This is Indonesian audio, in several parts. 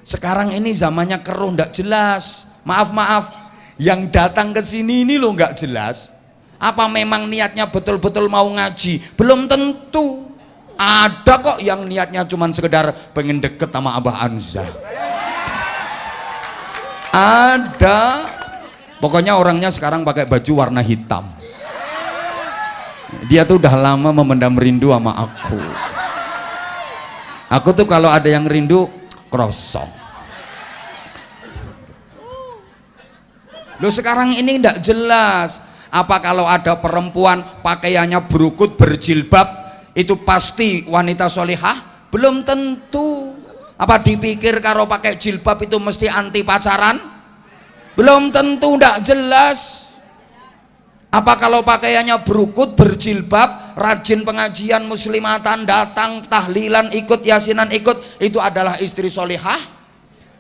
Sekarang ini zamannya keruh, ndak jelas. Maaf, yang datang ke sini ini lo nggak jelas. Apa memang niatnya betul-betul mau ngaji? Belum tentu. Ada kok yang niatnya cuma sekedar pengen deket sama Abah Anza. Ada. Pokoknya orangnya sekarang pakai baju warna hitam. Dia tuh udah lama memendam rindu sama aku. Aku tuh kalau ada yang rindu krosong. Loh sekarang ini ndak jelas. Apa kalau ada perempuan pakaiannya berukut berjilbab itu pasti wanita solihah? Belum tentu. Apa dipikir kalau pakai jilbab itu mesti anti pacaran? Belum tentu, ndak jelas. Apa kalau pakaiannya berukut berjilbab, rajin pengajian muslimatan, datang tahlilan ikut, yasinan ikut, itu adalah istri solihah?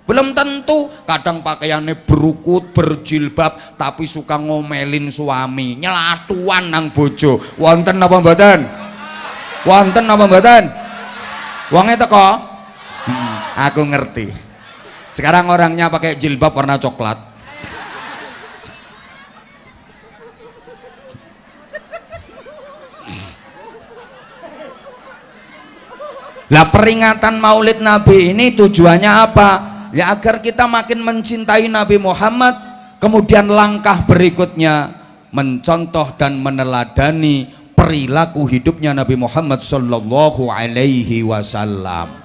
Belum tentu. Kadang pakaiannya berukut berjilbab tapi suka ngomelin suami, nyelatuan nang bojo. Wonten apa mboten? Wonten apa mboten? Wonge teko? Aku ngerti. Sekarang orangnya pakai jilbab warna coklat. Lah peringatan Maulid Nabi ini tujuannya apa? Ya agar kita makin mencintai Nabi Muhammad. Kemudian langkah berikutnya mencontoh dan meneladani perilaku hidupnya Nabi Muhammad sallallahu alaihi wasallam.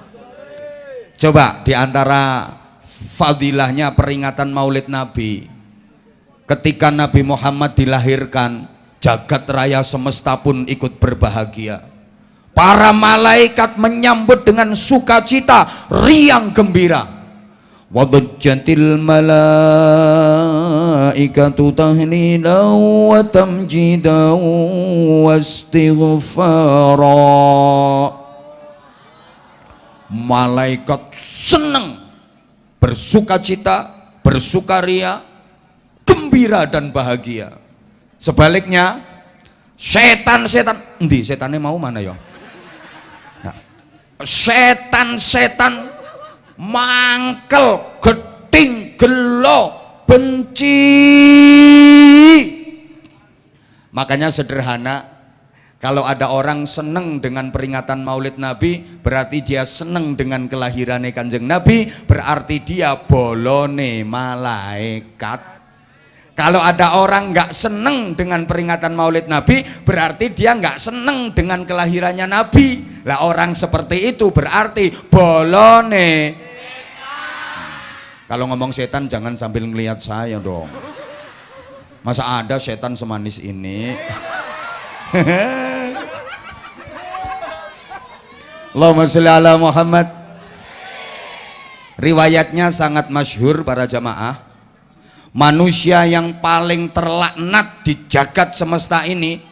Coba diantara fadilahnya peringatan Maulid Nabi, ketika Nabi Muhammad dilahirkan, jagat raya semesta pun ikut berbahagia. Para malaikat menyambut dengan sukacita, riang gembira. Wadajjatil malaikatu tahlilan wa tamjidan wa istighfara. Malaikat senang, bersukacita, bersukaria, gembira dan bahagia. Sebaliknya setan-setan, endi setane mau mana ya? Nah, setan-setan mangkel, geting, gelo, benci. Makanya sederhana, kalau ada orang seneng dengan peringatan Maulid Nabi, berarti dia seneng dengan kelahirannya Kanjeng Nabi, berarti dia bolone malaikat. Kalau ada orang nggak seneng dengan peringatan Maulid Nabi, berarti dia nggak seneng dengan kelahirannya Nabi. Lah orang seperti itu berarti bolone. Kalau ngomong setan jangan sambil ngelihat saya dong. Masa ada setan semanis ini? Allahumma sholli ala Muhammad. Riwayatnya sangat masyhur para jamaah. Manusia yang paling terlaknat di jagat semesta ini,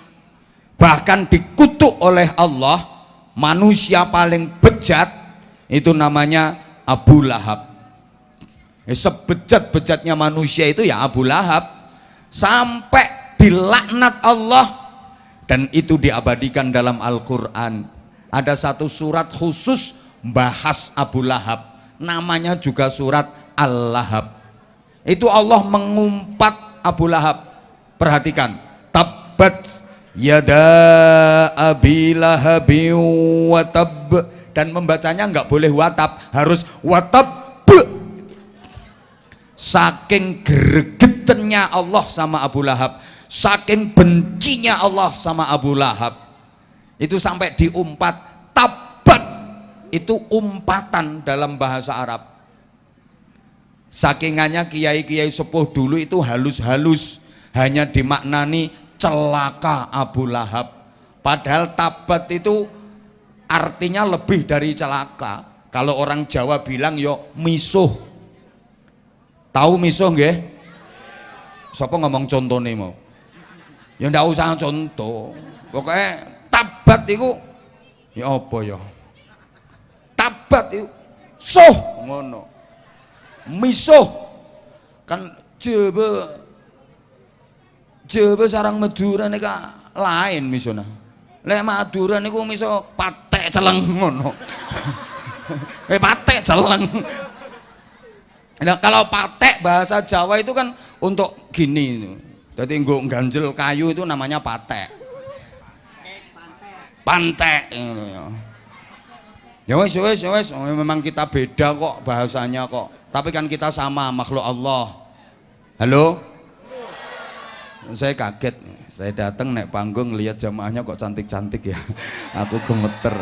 bahkan dikutuk oleh Allah, manusia paling bejat, itu namanya Abu Lahab. Sebejat-bejatnya manusia itu ya Abu Lahab, sampai dilaknat Allah. Dan itu diabadikan dalam Al-Quran. Ada satu surat khusus bahas Abu Lahab, namanya juga surat Al-Lahab. Itu Allah mengumpat Abu Lahab. Perhatikan, tabbat yada abi lahabi watab. Dan membacanya nggak boleh watab, harus watab. Saking gregetennya Allah sama Abu Lahab, saking bencinya Allah sama Abu Lahab, itu sampai diumpat. Tabat itu umpatan dalam bahasa Arab. Sakingannya kiai-kiai sepuh dulu itu halus-halus, hanya dimaknani celaka Abu Lahab. Padahal tabat itu artinya lebih dari celaka. Kalau orang Jawa bilang yo misuh. Tahu misuh nggih? Siapa ngomong contoh nih mau? Ya ndak usah contoh. Pokoknya tabat itu ya apa ya? Tabat itu suh ngono. Misuh kan jebe sarang Madura nika lain misuna. Lek Madura niku misuh patek celeng ngono. Patek celeng. Nah, kalau patek bahasa Jawa itu kan untuk gini. Jadi nggo ganjel kayu itu namanya patek. Pantek. Ya wes, memang kita beda kok bahasanya kok. Tapi kan kita sama makhluk Allah. Halo? Saya kaget. Saya datang naik panggung lihat jamaahnya kok cantik-cantik ya. Aku gemeter.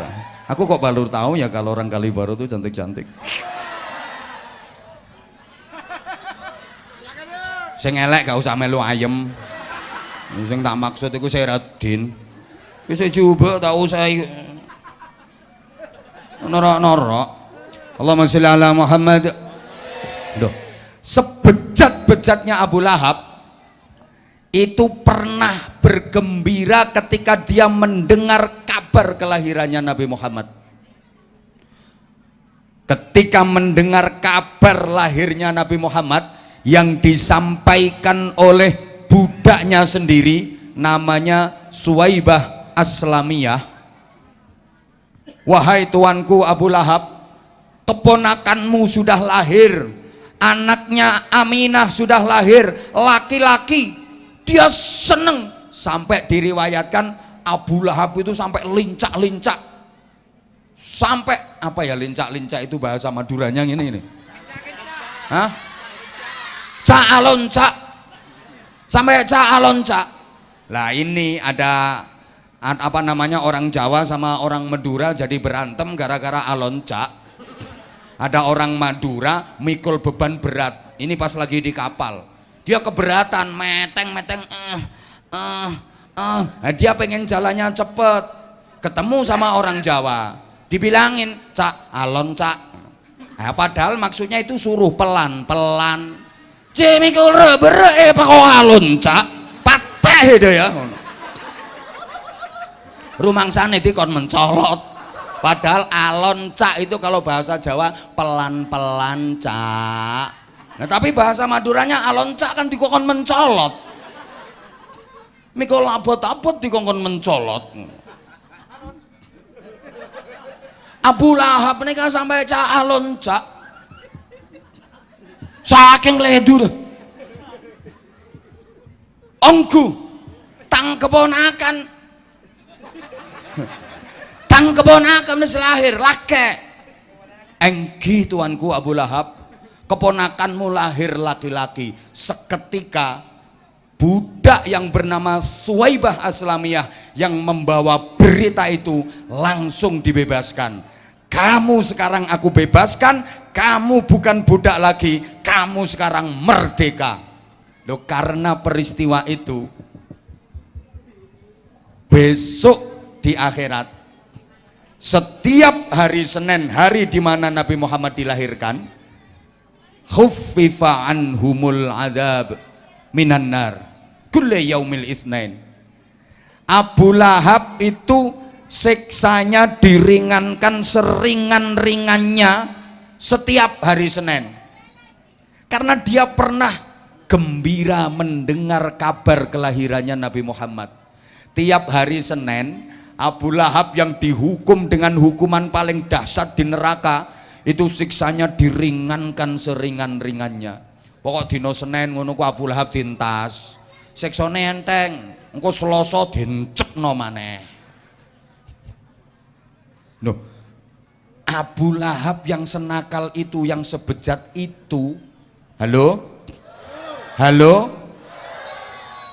Aku kok baru tahu ya kalau orang Kalibaru tuh cantik-cantik. Sing elek gak usah melu ayem. Sing tak maksud iku Seradin. Wis coba tak usah norok-norok. Allahumma sholli ala Muhammad. Duh. Sebejat-bejatnya Abu Lahab itu pernah bergembira ketika dia mendengar kabar kelahirannya Nabi Muhammad. Ketika mendengar kabar lahirnya Nabi Muhammad yang disampaikan oleh budaknya sendiri namanya Suwaibah Aslamiyah. Wahai tuanku Abu Lahab, keponakanmu sudah lahir, anaknya Aminah sudah lahir, laki-laki. Dia seneng, sampai diriwayatkan Abu Lahab itu sampai lincak-lincak. Sampai apa ya lincak-lincak itu bahasa Maduranya ini. Hah? Caalonca, sampai caalonca. Lah ini ada apa namanya orang Jawa sama orang Madura jadi berantem gara-gara alonca. Ada orang Madura mikul beban berat. Ini pas lagi di kapal. Dia keberatan, meteng. Dia pengen jalannya cepet. Ketemu sama orang Jawa. Dibilangin, cak alonca. Nah, padahal maksudnya itu suruh pelan-pelan. Cemikul rebere pak alonca pateh itu ya. Rumangsane dikon mencolot. Padahal alonca itu kalau bahasa Jawa pelan-pelan cak. Nah tapi bahasa Maduranya alonca kan dikon mencolot. Mikul abot-abot dikon mencolot. Abu Lahab ini kan sampai cak alonca. Saking ledur onggu tang keponakan wis lahir laki enggi tuanku Abu Lahab, keponakanmu lahir laki-laki. Seketika budak yang bernama Suwaibah Aslamiyah yang membawa berita itu langsung dibebaskan. Kamu sekarang aku bebaskan, kamu bukan budak lagi, kamu sekarang merdeka. Loh, karena peristiwa itu besok di akhirat setiap hari Senin, hari di mana Nabi Muhammad dilahirkan, khuffifa anhumul adzab minan nar kulli yaumil itsnain. Abu Lahab itu siksanya diringankan seringan-ringannya setiap hari Senin karena dia pernah gembira mendengar kabar kelahirannya Nabi Muhammad. Tiap hari Senin Abu Lahab yang dihukum dengan hukuman paling dahsyat di neraka itu siksanya diringankan seringan-ringannya. Pokok dino Senin ngono ku Abu Lahab dintas siksane enteng, engko Selasa dincepno maneh. Loh, Abu Lahab yang senakal itu, yang sebejat itu, halo,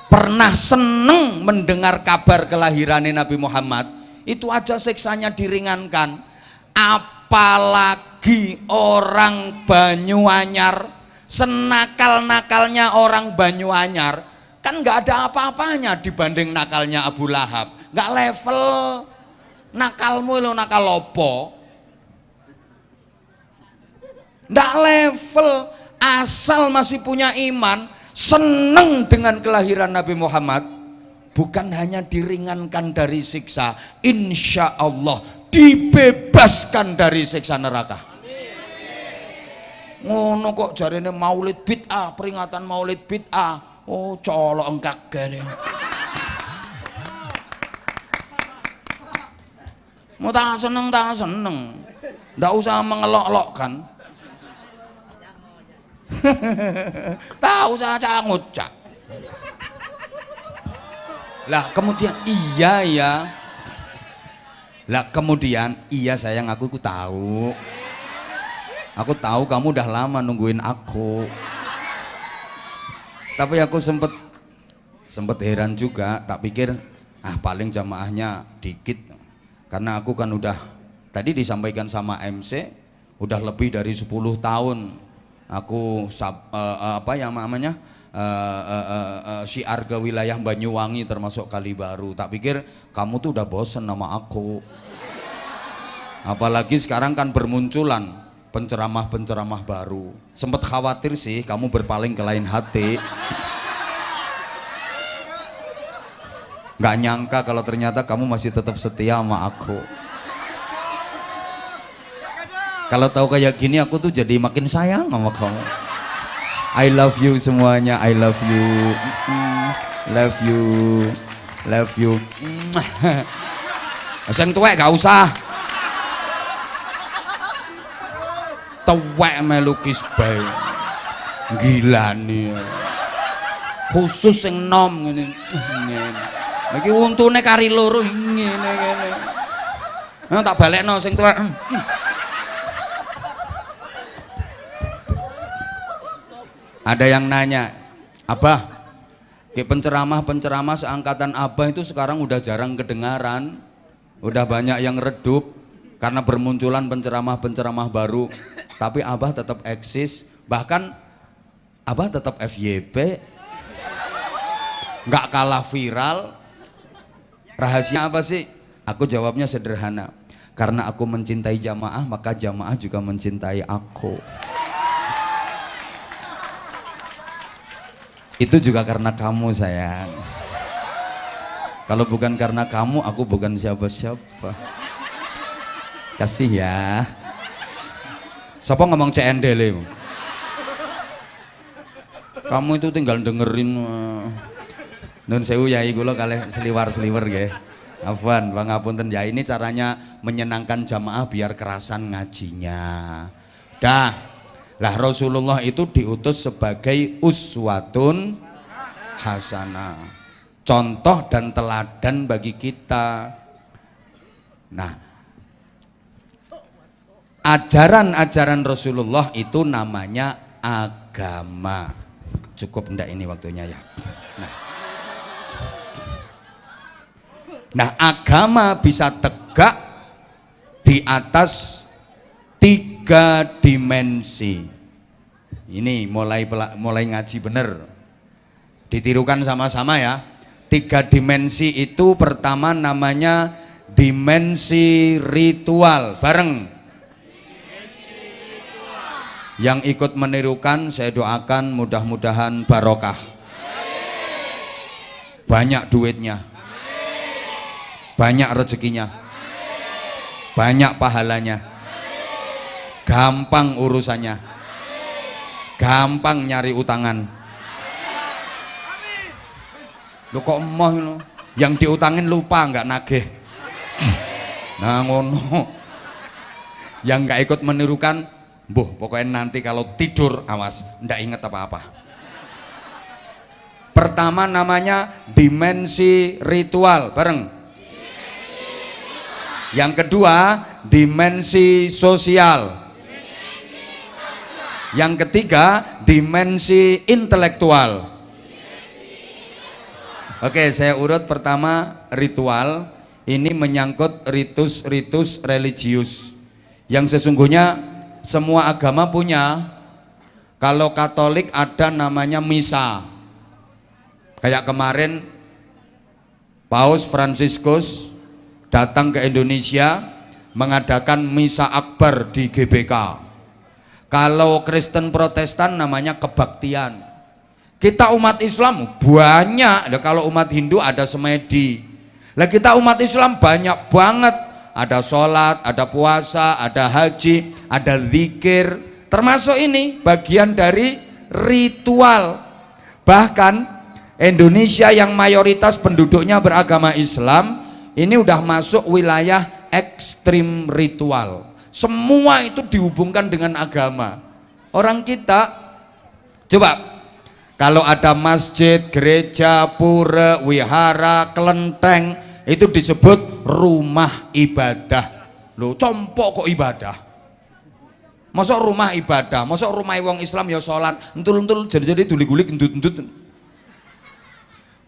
pernah seneng mendengar kabar kelahiran Nabi Muhammad, itu aja siksanya diringankan. Apalagi orang Banyuanyar, senakal-nakalnya orang Banyuanyar, kan nggak ada apa-apanya dibanding nakalnya Abu Lahab, nggak level. Nakalmu lo nakal lopo ndak level, asal masih punya iman, seneng dengan kelahiran Nabi Muhammad, bukan hanya diringankan dari siksa, insya Allah dibebaskan dari siksa neraka. Ngono kok jarene maulid bid'ah, peringatan maulid bid'ah. Oh colok engkak gini. Mau tak seneng, ndak usah mengelok-elokkan. Tahu saja ngucap. Lah kemudian iya ya. Lah kemudian iya sayang aku tahu. Aku tahu kamu udah lama nungguin aku. Tapi aku sempet heran juga, tak pikir paling jamaahnya dikit. Karena aku kan udah tadi disampaikan sama MC udah lebih dari 10 tahun aku apa yang namanya syiar ke wilayah Banyuwangi termasuk Kalibaru. Tak pikir kamu tuh udah bosen sama aku. Apalagi sekarang kan bermunculan penceramah-penceramah baru. Sempet khawatir sih kamu berpaling ke lain hati. Nggak nyangka kalau ternyata kamu masih tetap setia sama aku. Kalau tahu kayak gini aku tuh jadi makin sayang sama kamu. I love you semuanya, I love you. Love you. Love you. Sing tuwek gak usah. Tuwek melukis bae. Gila nih. Khusus sing nom ngene. Iki untune kari loro ngene ngene. Nah tak balekno sing tuwek. Ada yang nanya, Abah, penceramah seangkatan Abah itu sekarang udah jarang kedengaran, udah banyak yang redup karena bermunculan penceramah baru. Tapi Abah tetap eksis, bahkan Abah tetap FYP, nggak kalah viral. Rahasia apa sih? Aku jawabnya sederhana, karena aku mencintai jamaah, maka jamaah juga mencintai aku. Itu juga karena kamu sayang. Kalau bukan karena kamu, aku bukan siapa-siapa. Kasih ya. Siapa ngomong CNDL? Kamu itu tinggal dengerin. Nun sewu yai kula kalih seliwar-seliwer nggih. Afwan, pangapunten ya. Ini caranya menyenangkan jamaah biar kerasan ngajinya. Dah. Lah Rasulullah itu diutus sebagai uswatun hasanah, contoh dan teladan bagi kita. Nah, ajaran-ajaran Rasulullah itu namanya agama. Cukup ndak ini waktunya ya. Nah, agama bisa tegak di atas 3 dimensi. Ini mulai ngaji bener. Ditirukan sama-sama ya. 3 dimensi itu pertama namanya dimensi ritual. Bareng. Yang ikut menirukan saya doakan mudah-mudahan barokah. Banyak duitnya. Banyak rezekinya. Banyak pahalanya. Gampang urusannya, gampang nyari utangan. Lo kok emoh lo? Yang diutangin lupa nggak nagih. Nah ngono. Yang nggak ikut menirukan, pokoknya nanti kalau tidur awas, ndak inget apa-apa. Pertama namanya dimensi ritual, bareng. Yang kedua dimensi sosial. Yang ketiga dimensi intelektual. Oke, saya urut. Pertama ritual. Ini menyangkut ritus-ritus religius yang sesungguhnya semua agama punya. Kalau Katolik ada namanya misa. Kayak kemarin Paus Fransiskus datang ke Indonesia mengadakan misa akbar di GBK. Kalau Kristen Protestan namanya kebaktian. Kita umat Islam banyak. Kalau umat Hindu ada semedi. Lah kita umat Islam banyak banget. Ada sholat, ada puasa, ada haji, ada zikir. Termasuk ini bagian dari ritual. Bahkan Indonesia yang mayoritas penduduknya beragama Islam, ini udah masuk wilayah ekstrim ritual. Semua itu dihubungkan dengan agama. Orang kita Coba kalau ada masjid, gereja, pura, wihara, kelenteng, itu disebut rumah ibadah. Loh, compok kok ibadah? Masuk rumah ibadah, masuk rumah wong Islam ya sholat, entul-entul jadi gulik-gulik, endut-endut.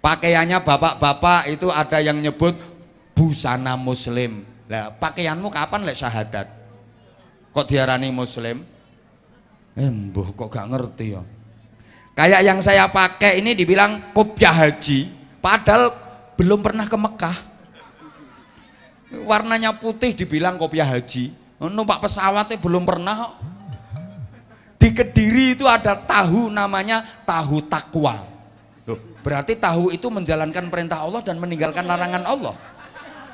Pakaiannya bapak-bapak itu ada yang nyebut busana muslim. Lah, pakaianmu kapan lek syahadat? Kok diarani muslim? Mbuh kok gak ngerti ya. Kayak yang saya pakai ini dibilang kopiah haji, padahal belum pernah ke Mekah. Warnanya putih dibilang kopiah haji, numpak pesawatnya belum pernah. Di Kediri itu ada tahu namanya tahu takwa. Loh, berarti tahu itu menjalankan perintah Allah dan meninggalkan larangan Allah.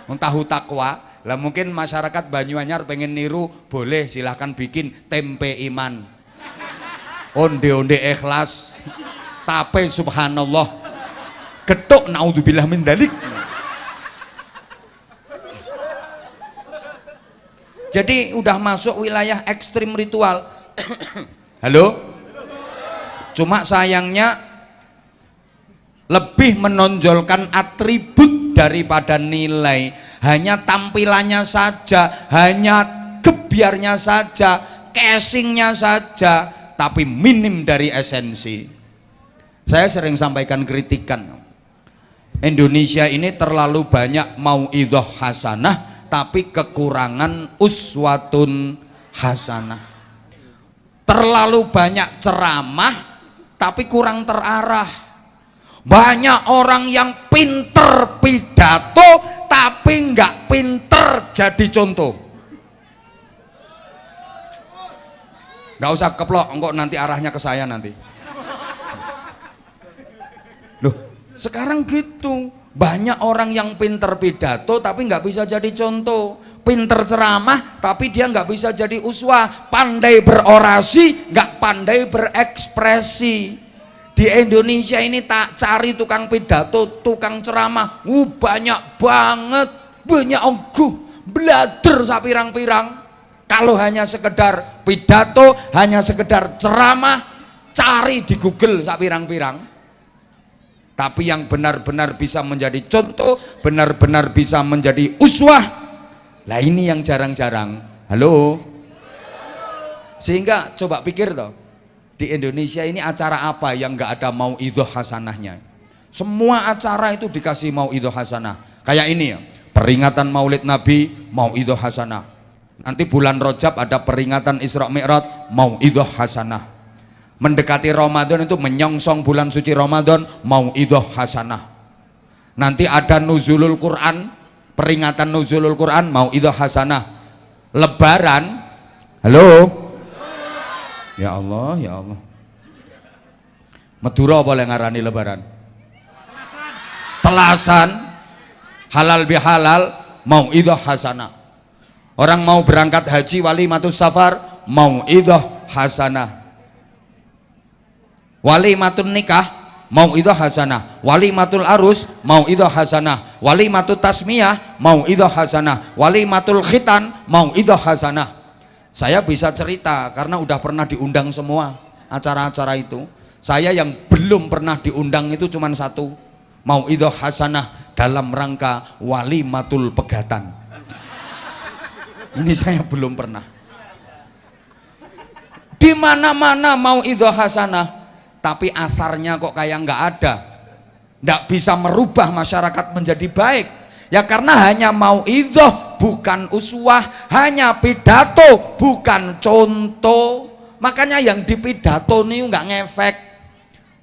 Tahu takwa. Lah mungkin masyarakat Banyuanyar pengen niru, boleh silahkan bikin tempe iman, onde-onde ikhlas, tape subhanallah, getuk naudzubillah min dalik. Jadi udah masuk wilayah ekstrim ritual. Halo? Cuma sayangnya lebih menonjolkan atribut daripada nilai, hanya tampilannya saja, hanya gebiarnya saja, casingnya saja, tapi minim dari esensi. Saya sering sampaikan kritikan, Indonesia ini terlalu banyak mauidhah hasanah tapi kekurangan uswatun hasanah. Terlalu banyak ceramah tapi kurang terarah. Banyak orang yang pinter pidato tapi nggak pinter jadi contoh. Nggak usah keplok, engkau nanti arahnya ke saya nanti. Loh, sekarang gitu. Banyak orang yang pinter pidato tapi nggak bisa jadi contoh. Pinter ceramah tapi dia nggak bisa jadi uswah. Pandai berorasi nggak pandai berekspresi. Di Indonesia ini tak cari tukang pidato, tukang ceramah, banyak banget, banyak ongguh, belader sapirang-pirang. Kalau hanya sekedar pidato, hanya sekedar ceramah, cari di Google sapirang-pirang. Tapi yang benar-benar bisa menjadi contoh, benar-benar bisa menjadi uswah, lah ini yang jarang-jarang. Halo? Sehingga coba pikir toh, di Indonesia ini acara apa yang nggak ada mauidhah hasanahnya? Semua acara itu dikasih mauidhah hasanah. Kayak ini ya, peringatan Maulid Nabi, mauidhah hasanah. Nanti bulan Rajab ada peringatan Isra Mi'raj, mauidhah hasanah. Mendekati Ramadan itu menyongsong bulan suci Ramadan, mauidhah hasanah. Nanti ada nuzulul Quran, peringatan nuzulul Quran, mauidhah hasanah. Lebaran, halo? Ya Allah, ya Allah. Madura boleh ngarani lebaran? Telasan, halal bihalal, mauidhah hasanah. Orang mau berangkat haji, walimatus safar, mauidhah hasanah. Walimatun nikah, mauidhah hasanah. Walimatul arus, mauidhah hasanah. Walimatut tasmiyah, mauidhah hasanah. Walimatul khitan, mauidhah hasanah. Saya bisa cerita karena udah pernah diundang semua acara-acara itu. Saya yang belum pernah diundang itu cuma satu, mauidhah hasanah dalam rangka walimatul pegatan. Ini saya belum pernah. Di mana-mana mauidhah hasanah, tapi asarnya kok kayak nggak ada. Nggak bisa merubah masyarakat menjadi baik. Ya karena hanya mauidhah bukan uswah, hanya pidato bukan contoh. Makanya yang dipidatoni nggak ngefek.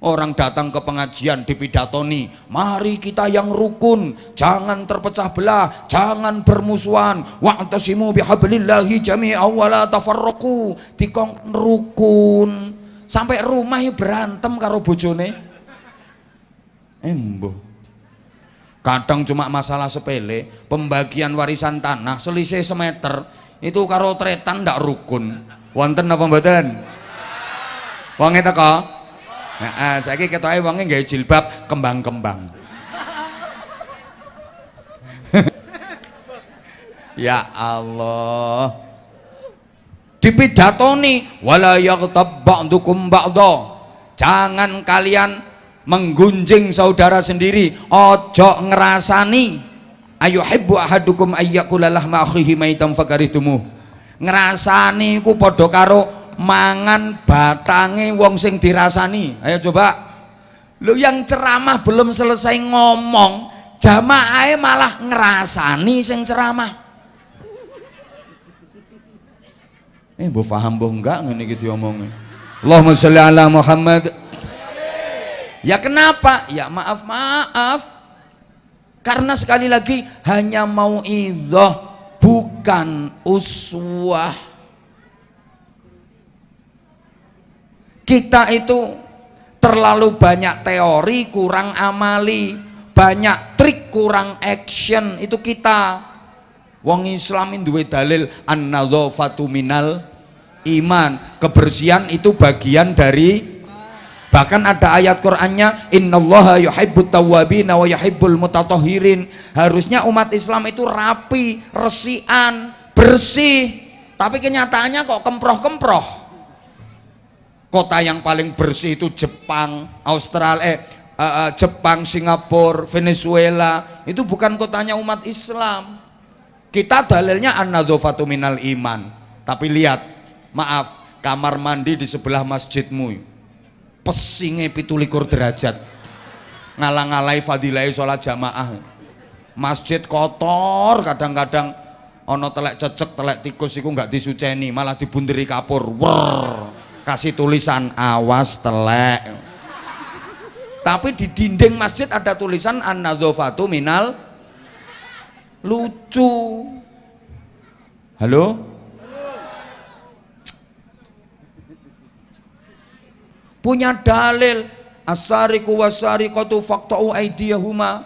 Orang datang ke pengajian dipidatoni, mari kita yang rukun, jangan terpecah belah, jangan bermusuhan, wa'tasimu bihablillahi jami'an wa la tafarraqu. Dikon rukun, sampai rumah berantem karo bojone. Embo. Kadang cuma masalah sepele, pembagian warisan tanah selisih semeter itu karo tretan ndak rukun. Wonten apa mboten? Wonge teko? Heeh, saiki ketoke wonge nggawe jilbab kembang-kembang. Ya Allah. Dipidatoni wala yaghtab ba'dukum ba'dha. Jangan kalian menggunjing saudara sendiri, ojo ngerasani. Ayuhibbu ahadukum ayyakula lahma akhihi maitan fakarihtumuh. Ngerasani ku padha karo mangan batange wong sing dirasani. Ayo coba. Lu yang ceramah belum selesai ngomong, jamaah malah ngerasani sing ceramah. Mbok paham mbok enggak ngene iki diomongin. Allahumma sholli ala Muhammad. Ya kenapa? Ya maaf karena sekali lagi hanya mau idhah, bukan uswah. Kita itu terlalu banyak teori, kurang amali, banyak trik, kurang action. Itu kita. Wong Islam duwe dalil an-nadzafatu minal iman. Kebersihan itu bagian dari. Bahkan ada ayat Qur'annya, innallaha yuhibbut tawwabina wa yuhibbul mutatahhirin. Harusnya umat Islam itu rapi, resian, bersih. Tapi kenyataannya kok kemproh-kemproh. Kota yang paling bersih itu Jepang, Australia, Jepang, Singapura, Venezuela. Itu bukan kotanya umat Islam. Kita dalilnya an-nadzafatu minal iman. Tapi lihat, maaf, kamar mandi di sebelah masjidmu pesinge 17 derajat, ngalang-alai fadilai sholat jamaah. Masjid kotor, kadang-kadang ono telek cecek, telek tikus iku nggak disuceni, malah dibunderi kapur. Kasih tulisan awas telek. Tapi di dinding masjid ada tulisan an-nadzafatu minal. Lucu. Halo? Punya dalil, as-sariqu was-sariqatu faqta'u aydiyahuma.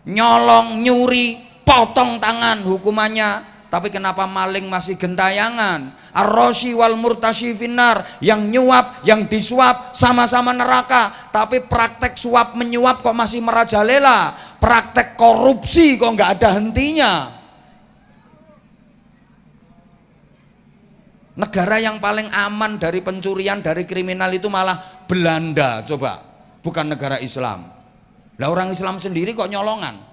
Nyolong, nyuri, potong tangan hukumannya. Tapi kenapa maling masih gentayangan? Ar-rashi wal murtashi finnar. Yang nyuap, yang disuap sama-sama neraka. Tapi praktek suap menyuap kok masih merajalela. Praktek korupsi kok nggak ada hentinya. Negara yang paling aman dari pencurian, dari kriminal itu malah Belanda, coba, bukan negara Islam. Lah orang Islam sendiri kok nyolongan.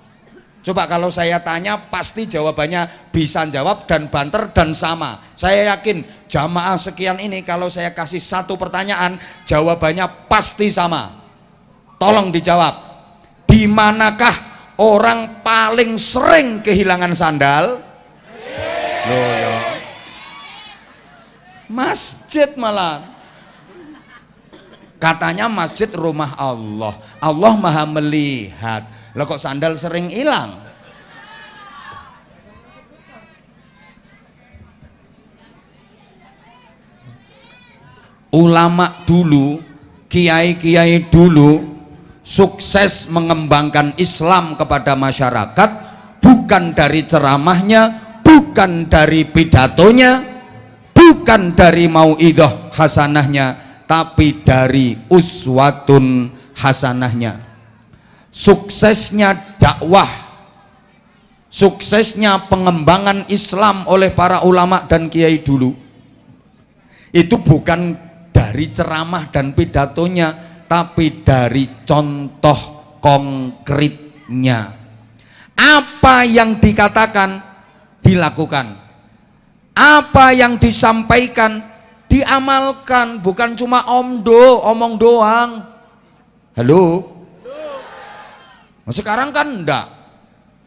Coba kalau saya tanya pasti jawabannya bisa jawab dan banter dan sama. Saya yakin jamaah sekian ini kalau saya kasih satu pertanyaan jawabannya pasti sama. Tolong dijawab. Di manakah orang paling sering kehilangan sandal? Loh ya. Masjid malah. Katanya masjid rumah Allah. Allah maha melihat. Lah kok sandal sering hilang? Ulama dulu, kiai-kiai dulu sukses mengembangkan Islam kepada masyarakat bukan dari ceramahnya, bukan dari pidatonya, bukan dari mauidhah hasanahnya, tapi dari uswatun hasanahnya. Suksesnya dakwah, suksesnya pengembangan Islam oleh para ulama dan kiai dulu itu bukan dari ceramah dan pidatonya, tapi dari contoh konkretnya. Apa yang dikatakan dilakukan, apa yang disampaikan diamalkan, bukan cuma omong doang. Halo? Sekarang kan enggak,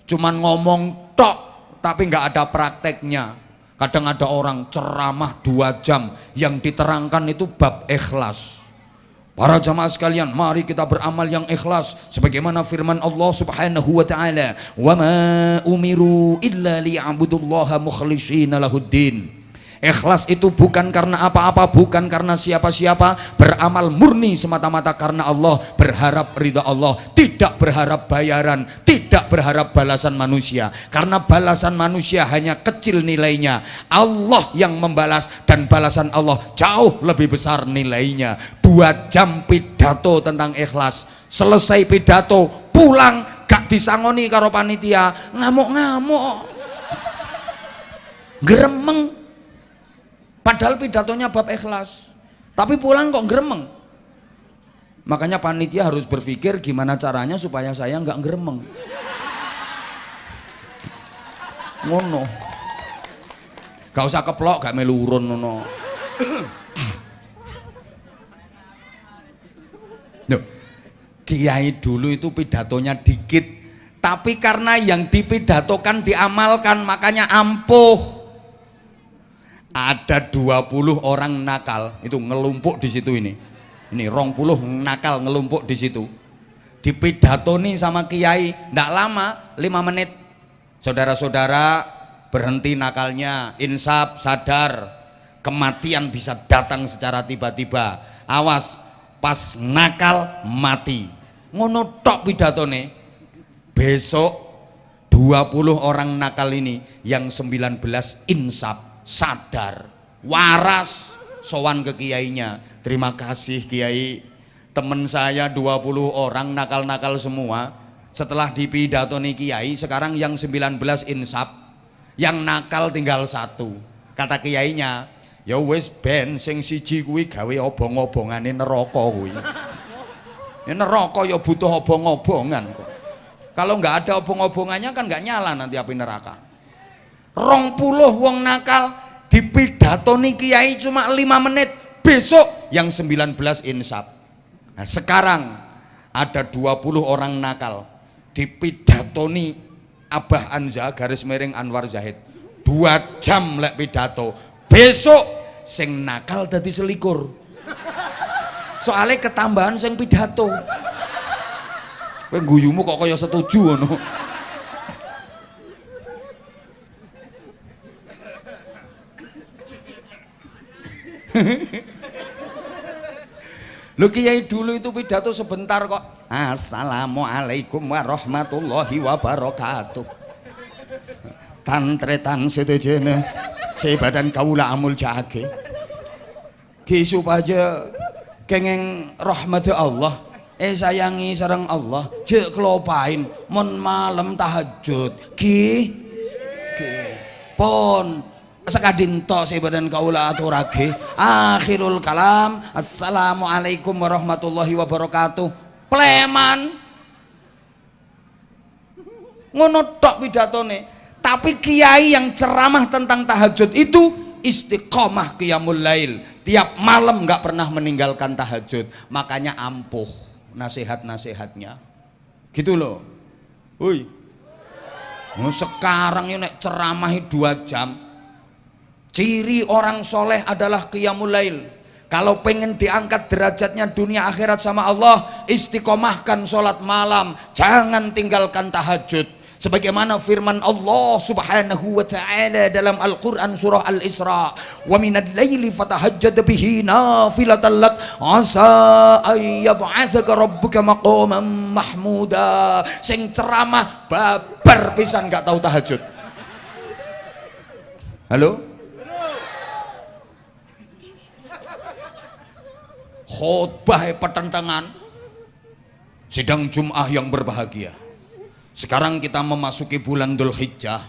cuman ngomong tok tapi enggak ada prakteknya. Kadang ada orang ceramah 2 jam yang diterangkan itu bab ikhlas. Para jamaah sekalian, mari kita beramal yang ikhlas sebagaimana firman Allah Subhanahu wa taala, "Wa ma umiru illa liya'budullaha mukhlishina lahuddin." Ikhlas itu bukan karena apa-apa, bukan karena siapa-siapa, beramal murni semata-mata karena Allah, berharap ridha Allah, tidak berharap bayaran, tidak berharap balasan manusia, karena balasan manusia hanya kecil nilainya. Allah yang membalas dan balasan Allah jauh lebih besar nilainya. 2 jam pidato tentang ikhlas, selesai pidato pulang gak disangoni karo panitia, ngamuk-ngamuk, gremeng. Padahal pidatonya bab ikhlas, tapi pulang kok gremeng. Makanya panitia harus berpikir gimana caranya supaya saya nggak ngeremeng. Ngono. Gak usah keplok, gak melurun ngono. Loh, kiai dulu itu pidatonya dikit, tapi karena yang dipidatokan diamalkan makanya ampuh. Ada 20 orang nakal itu ngelumpuk di situ ini 20 nakal ngelumpuk di situ, dipidatoni sama kiai, ndak lama 5 menit, saudara-saudara berhenti nakalnya, insaf, sadar, kematian bisa datang secara tiba-tiba, awas pas nakal mati. Ngono tok pidatone. Besok 20 orang nakal ini yang 19 insaf, sadar, waras, sowan ke kiainya. Terima kasih kiai, temen saya 20 orang nakal-nakal semua. Setelah dipidatoni kiai, sekarang yang 19 insaf, yang nakal tinggal 1. Kata kiainya, ya wis ben sing siji kuwi gawe obong-obongane neraka kuwi. Ya neraka ya butuh obong-obongan kok. Kalau nggak ada obong-obongannya kan nggak nyala nanti api neraka. 20 wong nakal dipidatoni kiai cuma 5 menit, besok yang 19 insaf. Nah sekarang ada 20 orang nakal dipidatoni Abah Anza garis miring Anwar Zahid 2 jam lek pidato, besok sing nakal dadi selikur. Soalnya ketambahan sing pidato. Kowe guyumu kok kaya setuju ngono. Lu kiai dulu itu pidato sebentar kok. Assalamualaikum warahmatullahi wabarakatuh. Tantretan sedejene sebadan kaula amul jage. Ki supaya kenging rahmat Allah, sayangi sareng Allah, jek kelopain mon malam tahajud. Ki pon sekadin to sebadan kaula aturage. Akhirul kalam, assalamualaikum warahmatullahi wabarakatuh. Pleman ngono tok pidatone. Tapi kiai yang ceramah tentang tahajud itu istiqomah qiyamul lail, tiap malam nggak pernah meninggalkan tahajud, makanya ampuh nasihat-nasihatnya gitu loh. Woi, sekarang ini ceramah 2 jam. Ciri orang soleh adalah qiyamul lail. Kalau pengen diangkat derajatnya dunia akhirat sama Allah, istiqomahkan sholat malam, jangan tinggalkan tahajud. Sebagaimana firman Allah subhanahu wa ta'ala dalam Al-Quran surah Al-Isra, wa minal layli fatahajjad bihi nafilatan lak asa ayyab'athaka rabbuka maqaman mahmuda. Sing ceramah babar pisan gak tahu tahajud. Halo? Khotbah pertentangan sidang Jum'ah yang berbahagia. Sekarang kita memasuki bulan Dzulhijjah.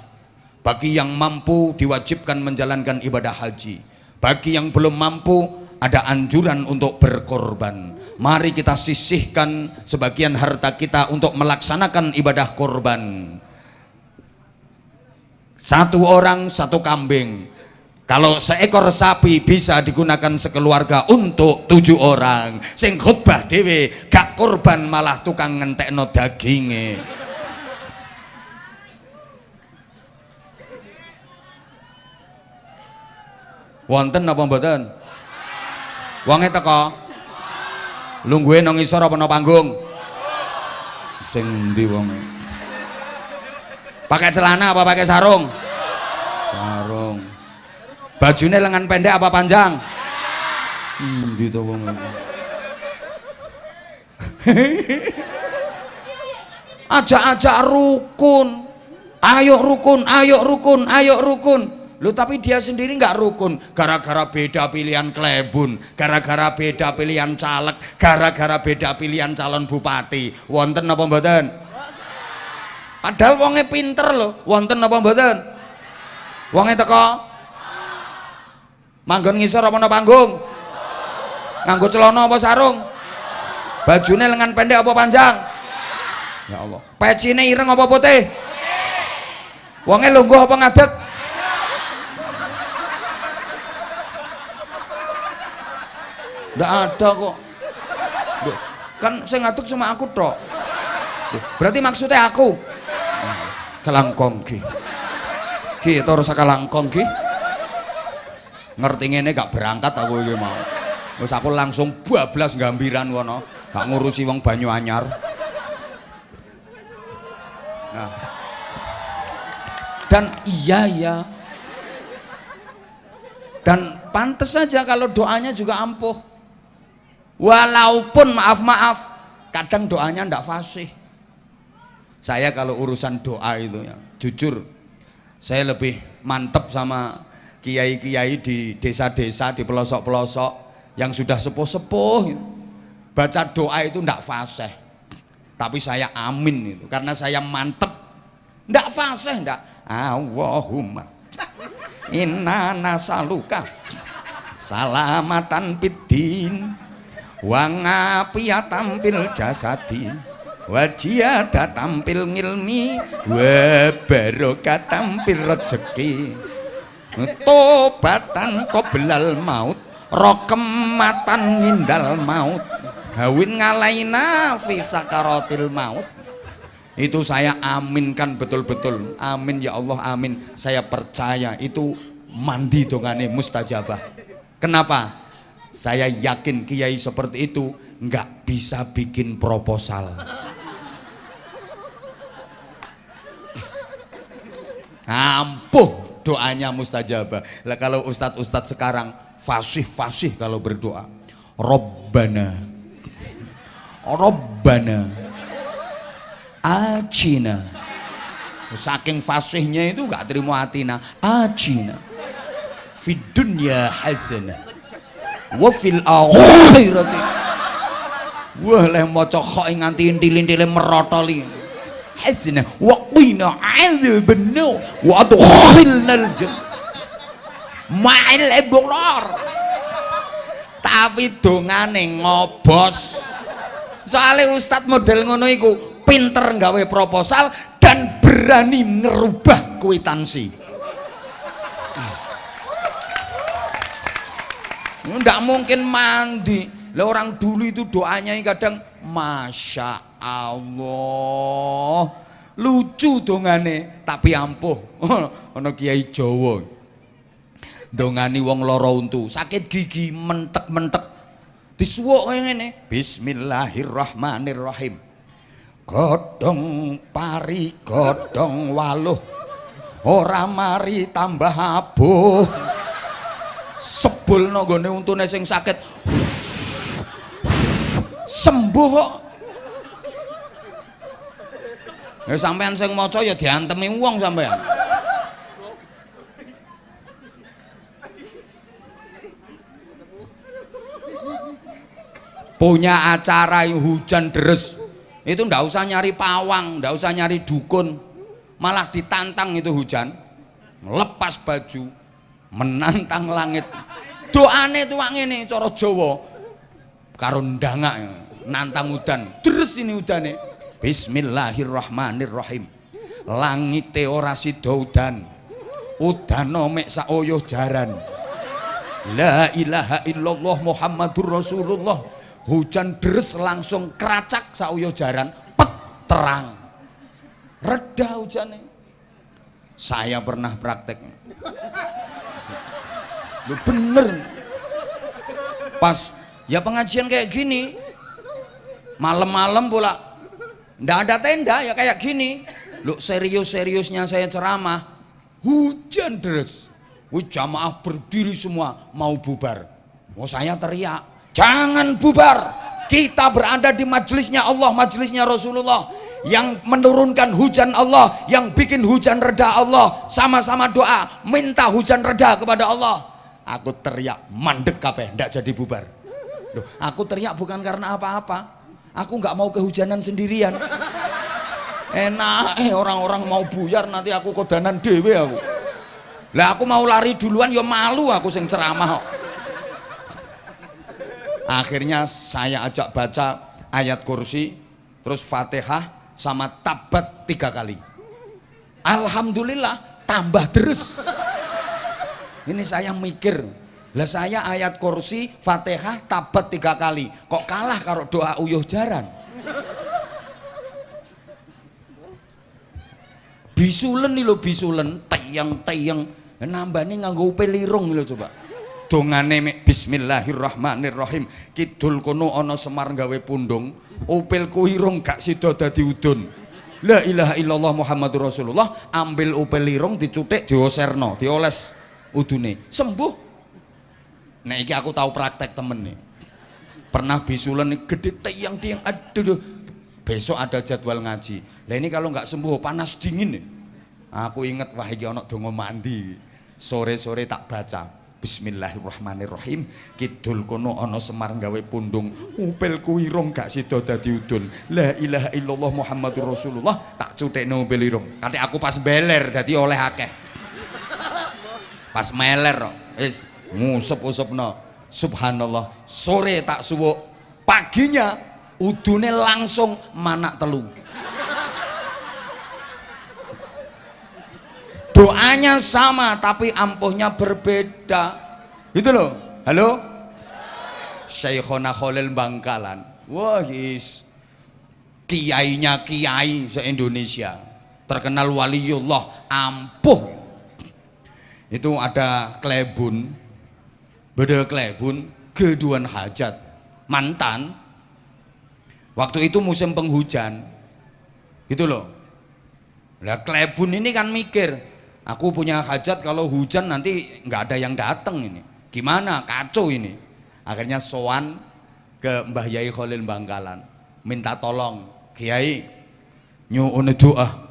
Bagi yang mampu diwajibkan menjalankan ibadah haji. Bagi yang belum mampu ada anjuran untuk berkorban. Mari kita sisihkan sebagian harta kita untuk melaksanakan ibadah korban. 1 orang 1 kambing. Kalau seekor sapi bisa digunakan sekeluarga untuk 7 orang. Sing khutbah dhewe gak korban malah tukang ngentekno daginge. Wonten apa mboten? Wonge teko? Lungguhe nang ngisor apa nang panggung? Sing ndi wonge? Pakai celana apa pakai sarung? Sarung. Bajune lengan pendek apa panjang? Ndi to wonge? Ajak-ajak rukun. Ayo rukun, ayo rukun, ayo rukun. Loh tapi dia sendiri nggak rukun, gara-gara beda pilihan klebun, gara-gara beda pilihan caleg, gara-gara beda pilihan calon bupati. Wonten apa mboten? Padahal wonge pinter loh. Wonten apa mboten? Wonge teko? Manggon ngisor apa nang panggung? Nganggo celana apa sarung? Bajune lengan pendek apa panjang? Ya Allah. Pecine ireng apa putih? Wonge lungguh apa ngadeg? Nggak ada kok. Duh, kan saya ngadeg cuma aku tok. Berarti maksudnya aku. Kelangkong ki. Ki terus kelangkong ki. Ngerti ngene gak berangkat aku iki mau. Terus aku langsung bablas gambiran kono. Gak ngurusi wong Banyuanyar. Nah. Dan iya. Dan pantas saja kalau doanya juga ampuh. Walaupun maaf kadang doanya ndak fasih. Saya kalau urusan doa itu ya, jujur saya lebih mantep sama kiai-kiai di desa-desa, di pelosok-pelosok yang sudah sepuh-sepuh. Baca doa itu ndak fasih. Tapi saya amin itu karena saya mantep. Ndak fasih ndak. Allahumma inna nasaluka salamatan fiddin wa ngafiatan fil jasadi wa ziyadatan fil ilmi wa barokatan fil rezeki tobatan qoblal maut rokematan ngindal maut hawin ngalaina fi sakaratil maut. Itu saya aminkan betul-betul. Amin ya Allah, amin. Saya percaya itu mandi dongane mustajabah. Kenapa? Saya yakin kiai seperti itu nggak bisa bikin proposal. Ampuh doanya mustajabah. Lah kalau ustadz-ustadz sekarang fasih kalau berdoa. Robbana Acina, saking fasihnya itu gak terima atina. Acina fid dunya hasanah wa fil akhirati. Wah leh maca kok nganti intil-intile merotoli. Hasanah wa qina adzabannar wa adkhilnal jannah ma'al abrar. Tapi dongane ngobos. Soalnya ustadz model ngono iku pinter nggawe proposal dan berani ngerubah kwitansi. Nggak mungkin mandi. Lah orang dulu itu doanya kadang Masya Allah lucu dongane tapi ampuh. Ono kiai Jawa dongani wong lara untu sakit gigi mentek-mentek disuwuk kaya ngene. Bismillahirrahmanirrahim. Godhong pari godhong waluh ora mari tambah abuh. Sebul nang gone untune sing sakit sembuh kok. Ya sampean sing maca ya diantemi wong sampean. Punya acara hujan deres itu ndak usah nyari pawang, ndak usah nyari dukun, malah ditantang itu hujan, lepas baju, menantang langit. Doane tuh ngene cara Jawa, karo ndangak nantang udan, deres ini udane. Bismillahirrahmanirrahim. Langite ora sida udan, udana mek saoyoh jaran. La ilaha illallah Muhammadur Rasulullah. Hujan deres langsung keracak sauyo jaran pet terang reda hujannya. Saya pernah praktek lu bener pas ya pengajian kayak gini malam-malam pula ndak ada tenda ya kayak gini lu serius-seriusnya saya ceramah hujan deres jamaah berdiri semua mau bubar. Saya teriak jangan bubar, kita berada di majelisnya Allah, majelisnya Rasulullah yang menurunkan hujan Allah, yang bikin hujan reda Allah. Sama-sama doa minta hujan reda kepada Allah. Aku teriak mandek kabeh ndak jadi bubar. Loh, aku teriak bukan karena apa-apa, aku nggak mau kehujanan sendirian. Enak orang-orang mau buyar nanti aku kodanan dewe aku. Lah aku mau lari duluan ya malu aku sing ceramah kok. Akhirnya saya ajak baca ayat kursi, terus Fatihah sama tabat 3 kali. Alhamdulillah tambah deres. Ini saya mikir, lah saya ayat kursi, Fatihah, tabat 3 kali, kok kalah karo doa uyuh jaran. Bisulen nih lo, bisulen teyang nambahnya nganggo upel lirung nih lo, coba dongane mek bismillahirrahmanirrahim, kidul kono ana Semar gawe pundung, upilku irung gak sida dadi udun, la ilaha illallah Muhammadur Rasulullah, ambil upil irung dicutik dioserno dioles udune sembuh. Nah iki aku tahu praktek temen nih, pernah bisulan gede tiang aduh, besok ada jadwal ngaji, lah ini kalau nggak sembuh panas dingin nih. Aku inget wah iki ana donga mandi, sore-sore tak baca Bismillahirrahmanirrahim, kidul kono ana Semar gawe pundung, upilku irung gak sida dadi udun, la ilaha illallah Muhammadur Rasulullah, tak cutekno upil irung. Kate aku pas beler dadi oleh akeh. Pas meler kok wis ngusep-usepno. Subhanallah, sore tak suwuk, paginya udune langsung manak telu. Doanya sama tapi ampuhnya berbeda. Gitu loh. Halo? Syekhona Khalil Bangkalan. Wah, kiainya kiai se-Indonesia. Terkenal waliullah, ampuh. Itu ada klebun. Beda klebun, keduan hajat. Mantan. Waktu itu musim penghujan. Gitu loh. Lah klebun ini kan mikir, aku punya hajat kalau hujan nanti nggak ada yang datang ini. Gimana? Kacau ini. Akhirnya sowan ke Mbah Yai Khalil Bangkalan, minta tolong, Kiai, nyuwun doa.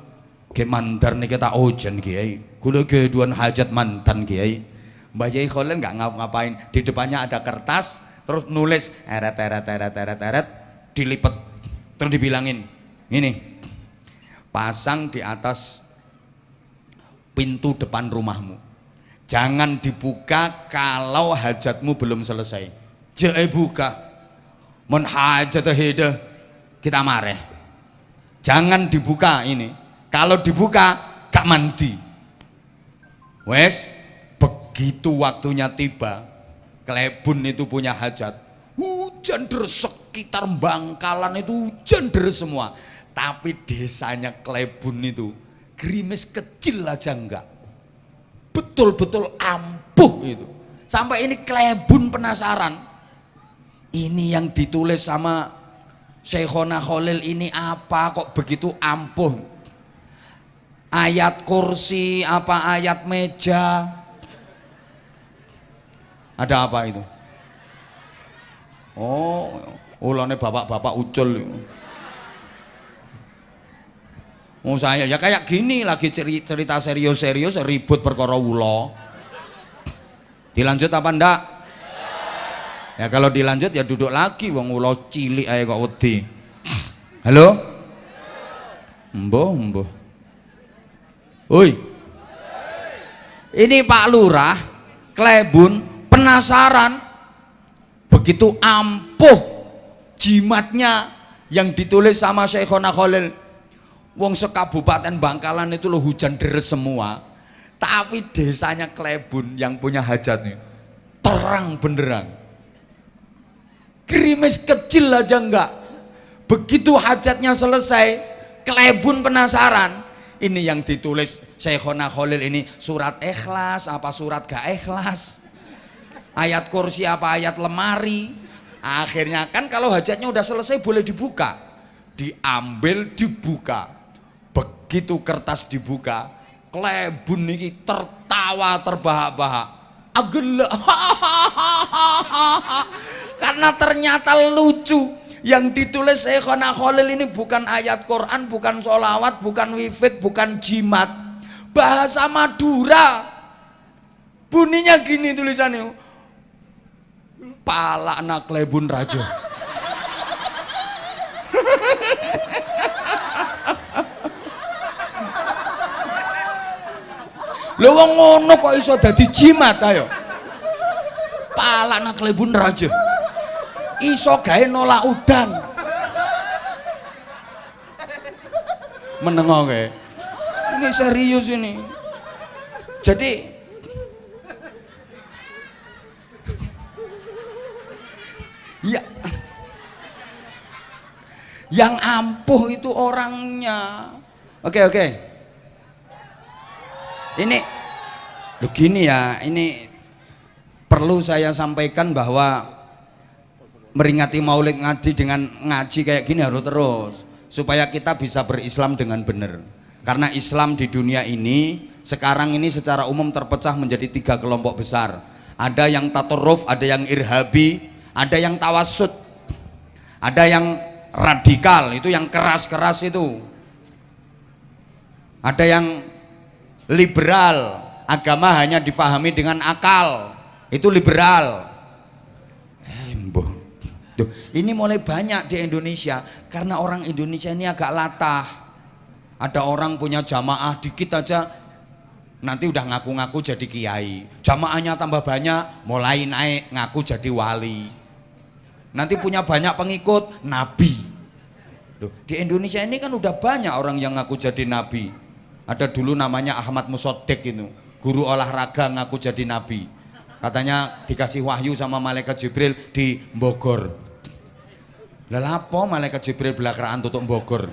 Ke mandar nih kita hujan Kiai. Kula keduan hajat mantan Kiai. Mbah Yai Khalil nggak ngapa-ngapain. Di depannya ada kertas, terus nulis eret, dilipet, terus dibilangin, ini pasang di atas pintu depan rumahmu, jangan dibuka kalau hajatmu belum selesai. Jangan buka, mun hajat heda kita marah. Jangan dibuka ini, kalau dibuka gak mandi. Wes, begitu waktunya tiba, klebun itu punya hajat, hujan deres, sekitar Bangkalan itu hujan deres semua. Tapi desanya klebun itu gerimis kecil aja enggak, betul-betul ampuh itu. Sampai ini klebun penasaran, ini yang ditulis sama Syekhona Khalil ini apa kok begitu ampuh? Ayat kursi apa ayat meja? Ada apa itu? Oh, ulane bapak-bapak ucul. Oh saya ya kayak gini lagi cerita serius-serius ribut perkara wula. Dilanjut apa ndak? Ya kalau dilanjut ya duduk lagi, wong wula cilik ae kok wedi. Halo? Mbah. Oi. Ini Pak Lurah klebun penasaran, begitu ampuh jimatnya yang ditulis sama Syekhona Khalil. Wong sekabupaten Bangkalan itu loh hujan deres semua, tapi desanya klebun yang punya hajat nih terang benderang, gerimis kecil aja enggak. Begitu hajatnya selesai, klebun penasaran, ini yang ditulis Syekhona Khalil ini surat ikhlas apa surat gak ikhlas, ayat kursi apa ayat lemari. Akhirnya kan kalau hajatnya udah selesai boleh dibuka, diambil dibuka. Begitu kertas dibuka, klebun niki tertawa terbahak-bahak, agel, karena ternyata lucu. Yang ditulis Syekhona Khalil ini bukan ayat Quran, bukan sholawat, bukan wifid, bukan jimat, bahasa Madura. Bunyinya gini tulisannya, pala anak klebun raja. Lho wong ngono kok iso dadi jimat ayo. Palakna klebun raja. Iso gawe nolak udan. menengok ya. Ini serius ini. Jadi ya, yang ampuh itu orangnya. Oke. Ini begini ya, ini perlu saya sampaikan bahwa meringati Maulid ngaji dengan ngaji kayak gini harus terus supaya kita bisa berislam dengan benar. Karena Islam di dunia ini sekarang ini secara umum terpecah menjadi 3 kelompok besar. Ada yang tatoruf, ada yang irhabi, ada yang tawassut, ada yang radikal, itu yang keras-keras itu. Ada yang liberal, agama hanya difahami dengan akal, itu liberal. Ini mulai banyak di Indonesia karena orang Indonesia ini agak latah. Ada orang punya jamaah dikit aja nanti udah ngaku-ngaku jadi kiai, jamaahnya tambah banyak mulai naik ngaku jadi wali, nanti punya banyak pengikut nabi. Loh, di Indonesia ini kan udah banyak orang yang ngaku jadi nabi. Ada dulu namanya Ahmad Musoddek, itu guru olahraga ngaku jadi nabi, katanya dikasih wahyu sama malaikat Jibril di Bogor. Lah lapo malaikat Jibril belakraan tutup Bogor.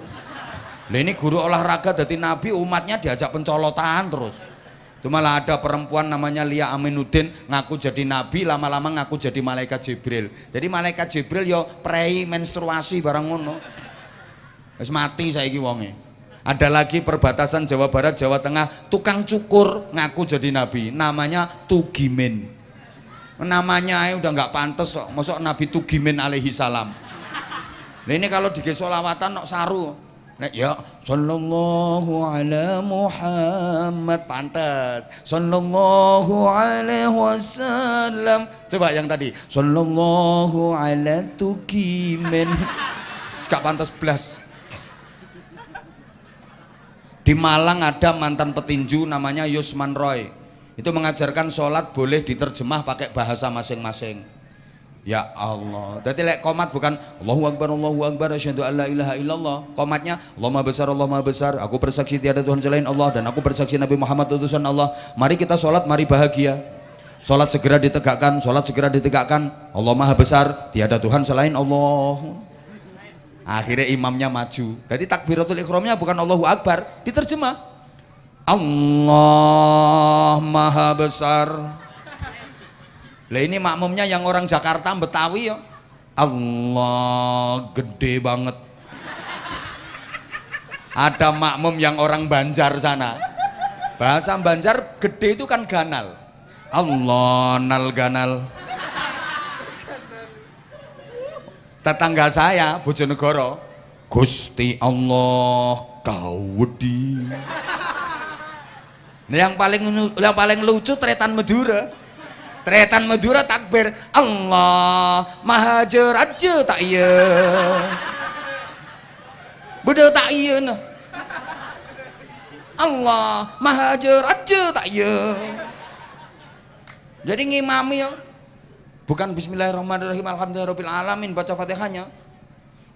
Lah ini guru olahraga jadi nabi, umatnya diajak pencolotan terus. Itu malah ada perempuan namanya Lia Aminuddin ngaku jadi nabi, lama-lama ngaku jadi malaikat Jibril. Jadi malaikat Jibril yo prei menstruasi barang ngono. Wis mati saiki wonge. Ada lagi perbatasan Jawa Barat Jawa Tengah, tukang cukur ngaku jadi nabi, namanya Tugimin. Namanya udah nggak pantas kok, mosok Nabi Tugimin alaihi salam. Nah ini kalau di solawatan nok saru. Nek ya sallallahu ala Muhammad pantas, sallallahu alaihi wasallam. Coba yang tadi sallallahu ala Tugimin, gak pantas blas. Di Malang ada mantan petinju namanya Yusman Roy, itu mengajarkan sholat boleh diterjemah pakai bahasa masing-masing. Ya Allah, jadi lek komat bukan Allahu Akbar, asyhadu alla ilaha illallah. Komatnya Allah Maha besar, aku bersaksi tiada Tuhan selain Allah, dan aku bersaksi Nabi Muhammad utusan Allah. Mari kita sholat, mari bahagia. Sholat segera ditegakkan, Allah Maha besar, tiada Tuhan selain Allah. Akhirnya imamnya maju, jadi takbiratul ikhramnya bukan Allahu Akbar, diterjemah Allah Maha besar. Lah ini makmumnya yang orang Jakarta Betawi ya, Allah gede banget. Ada makmum yang orang Banjar sana, bahasa Banjar gede itu kan ganal, Allah nal ganal. Tetangga saya Bojonegoro, Gusti Allah kawedi. Nah yang paling lucu tretan Madura. Tretan Madura takbir Allah Maha Jeraja tak iya. Beda tak iya nah. Allah Maha Jeraja tak iya. Jadi ngimami ya, bukan bismillahirrahmanirrahim alhamdulillahirabbil alamin baca Fatihahnya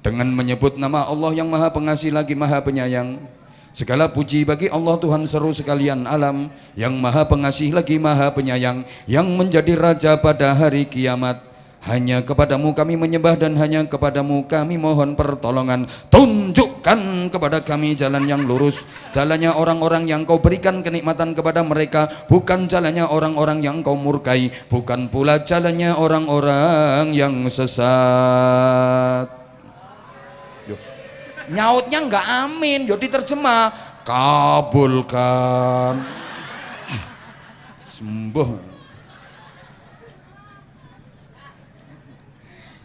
dengan menyebut nama Allah yang Maha Pengasih lagi Maha Penyayang. Segala puji bagi Allah Tuhan seru sekalian alam, yang Maha Pengasih lagi Maha Penyayang, yang menjadi Raja pada hari kiamat. Hanya kepadamu kami menyembah dan hanya kepadamu kami mohon pertolongan. Tunjukkan kepada kami jalan yang lurus, jalannya orang-orang yang kau berikan kenikmatan kepada mereka, bukan jalannya orang-orang yang kau murkai, bukan pula jalannya orang-orang yang sesat. Nyautnya enggak amin, jadi terjemah kabulkan. Sembuh.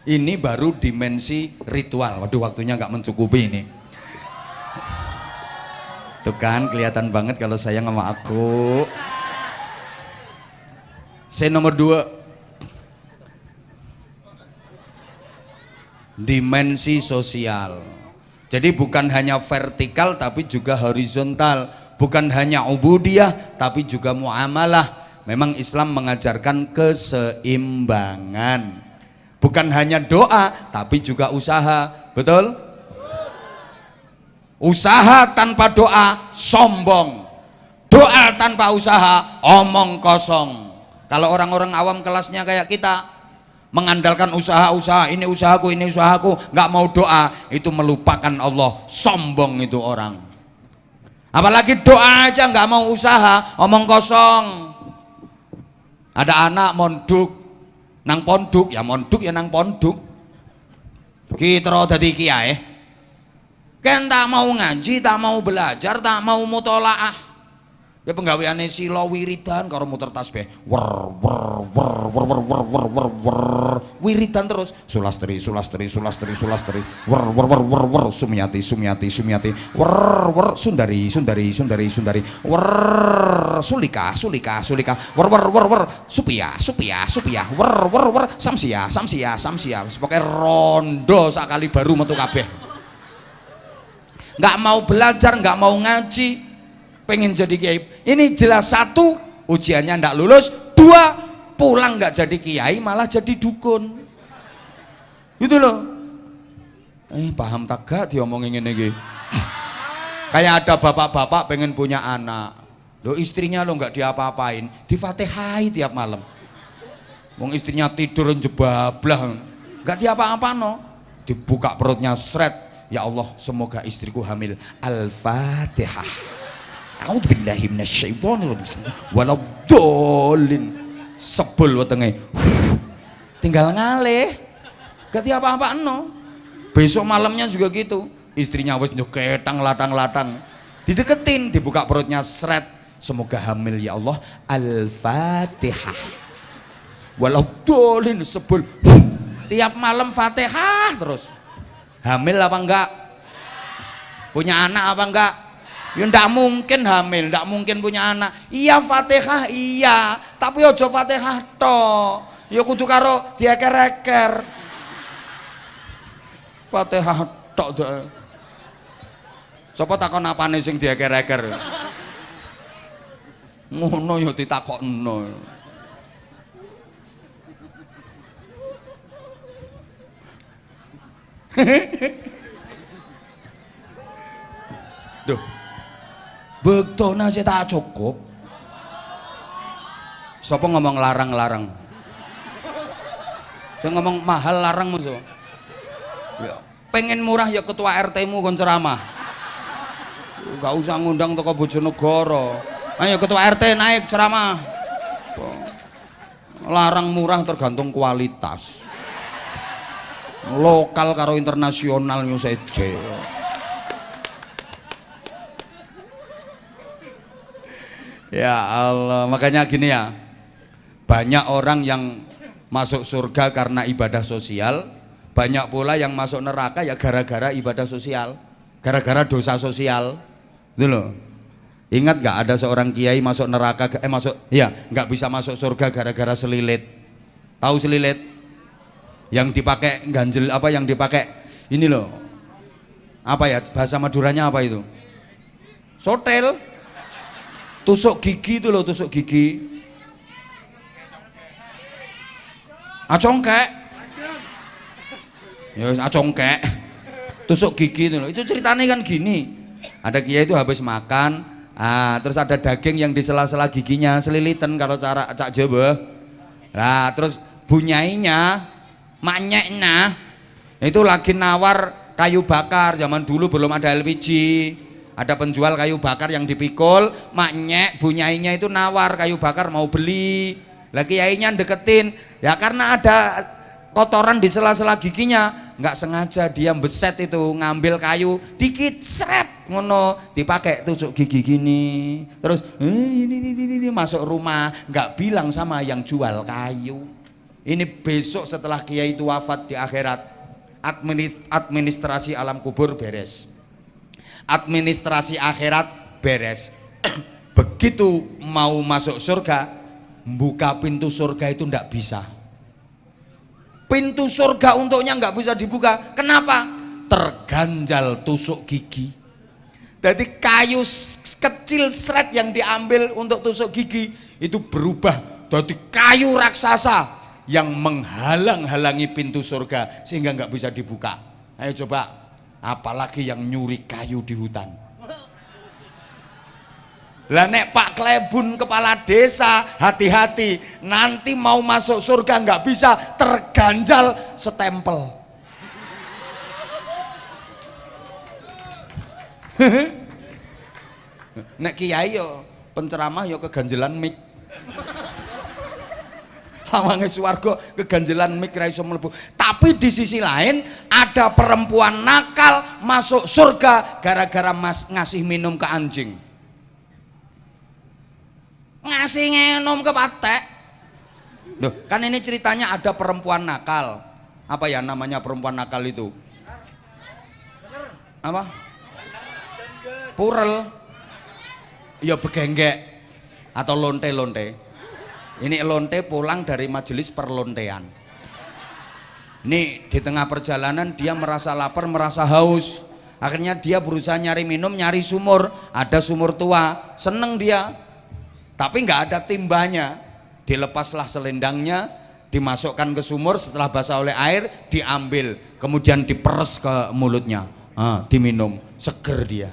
Ini baru dimensi ritual. Waduh, waktunya nggak mencukupi ini. Tuh kan kelihatan banget kalau sayang sama aku. Saya nomor 2, dimensi sosial. Jadi bukan hanya vertikal tapi juga horizontal, bukan hanya ubudiyah tapi juga muamalah. Memang Islam mengajarkan keseimbangan. Bukan hanya doa tapi juga usaha, betul? Usaha tanpa doa sombong, doa tanpa usaha omong kosong. Kalau orang-orang awam kelasnya kayak kita mengandalkan usaha-usaha, ini usahaku, nggak mau doa, itu melupakan Allah, sombong itu orang. Apalagi doa aja nggak mau usaha, omong kosong. Ada anak monduk nang ponduk ya nang ponduk. Kita dadi kiai. Kan tak mau ngaji, tak mau belajar, tak mau mutolaah. Ya penggaweane sila wiridan karo muter tasbih. Wiridan terus. Sulastri. Sumyati. Sundari. Sulika. Supia. Samsia. Pokoke rondo sakali baru metu kabeh. Nggak mau belajar, nggak mau ngaji, pengen jadi kiai. Ini jelas satu, ujiannya ndak lulus. Dua, pulang nggak jadi kiai malah jadi dukun. Gitu loh. Paham tak gak diomongin ini? Kayak ada bapak-bapak pengen punya anak. Loh istrinya lo nggak diapa-apain, difatihai tiap malam. Wong istrinya tidur jebablah, nggak diapa-apa no. Dibuka perutnya seret. Ya Allah, semoga istriku hamil. Al-Fatihah. A'udzubillahi minasyaitonir rajim. Waladhdallin. Sebel wetenge. Tinggal ngalih. Gak apa-apa no. Besok malamnya juga gitu. Istrinya wis nyeketang latang-latang. Dideketin, dibuka perutnya seret. Semoga hamil ya Allah. Al-Fatihah. Waladhdallin. Sebel. Tiap malam Fatihah terus. Hamil apa enggak? Punya anak apa enggak? Ya enggak mungkin hamil, enggak mungkin punya anak. Iya Fatihah iya, tapi ojo Fatihah toh. Ya kudu karo dieker-eker. Fatihah tok. Sapa takon apane sing dieker-eker? Ngono ya ditakokno. Duh, bektona sih tak cukup. Siapa ngomong larang-larang? Saya ngomong mahal larang musuh. Ya, pengen murah ya ketua RT-mu kon ceramah. Gak usah ngundang toko Bojonegoro. Ayo ketua RT naik ceramah. Larang murah tergantung kualitas. Lokal karo internasional yo seje. Ya Allah, makanya gini ya. Banyak orang yang masuk surga karena ibadah sosial, banyak pula yang masuk neraka ya gara-gara ibadah sosial, gara-gara dosa sosial. Gitu loh. Ingat gak ada seorang kiai masuk neraka nggak bisa masuk surga gara-gara selilit. Tahu selilit? Yang dipakai ganjel apa, yang dipakai ini loh, apa ya bahasa Maduranya apa itu, sotel, tusuk gigi itu loh, tusuk gigi, acongkek, ya acongkek, tusuk gigi itu loh. Itu ceritanya kan gini, ada kiai itu habis makan, terus ada daging yang di sela-sela giginya selilitan kalau cara cak Jawa. Nah terus bunyainya maknyeknya itu lagi nawar kayu bakar. Zaman dulu belum ada LPG, ada penjual kayu bakar yang dipikul. Maknyek bunyainya itu nawar kayu bakar, mau beli. Lagi kiainya deketin ya, karena ada kotoran di sela-sela giginya, nggak sengaja dia beset itu, ngambil kayu dikit seret ngono, dipakai tusuk gigi gini. Terus ini masuk rumah, nggak bilang sama yang jual kayu. Ini besok setelah kiai itu wafat di akhirat, administrasi alam kubur beres, administrasi akhirat beres. Begitu mau masuk surga, buka pintu surga itu ndak bisa. Pintu surga untuknya nggak bisa dibuka. Kenapa? Terganjal tusuk gigi. Jadi kayu kecil seret yang diambil untuk tusuk gigi itu berubah jadi kayu raksasa yang menghalang-halangi pintu surga sehingga nggak bisa dibuka. Ayo coba apalagi yang nyuri kayu di hutan. Lah nek Pak Klebun kepala desa, hati-hati, nanti mau masuk surga nggak bisa, terganjal setempel. Nek kiai yo penceramah yo keganjelan mik. Lawange swarga keganjelan mik ra iso mlebu. Tapi di sisi lain ada perempuan nakal masuk surga gara-gara ngasih minum ke anjing. Ngasih minum ke patek. Loh, kan ini ceritanya ada perempuan nakal. Apa ya namanya perempuan nakal itu? Apa? Purel. Ya begenggek atau lonte-lonte. Ini lonte pulang dari majelis perlontean. Ini di tengah perjalanan dia merasa lapar, merasa haus. Akhirnya dia berusaha nyari minum, nyari sumur. Ada sumur tua, seneng dia. Tapi nggak ada timbanya. Dilepaslah selendangnya, dimasukkan ke sumur, setelah basah oleh air diambil, kemudian diperes ke mulutnya, diminum, seger dia.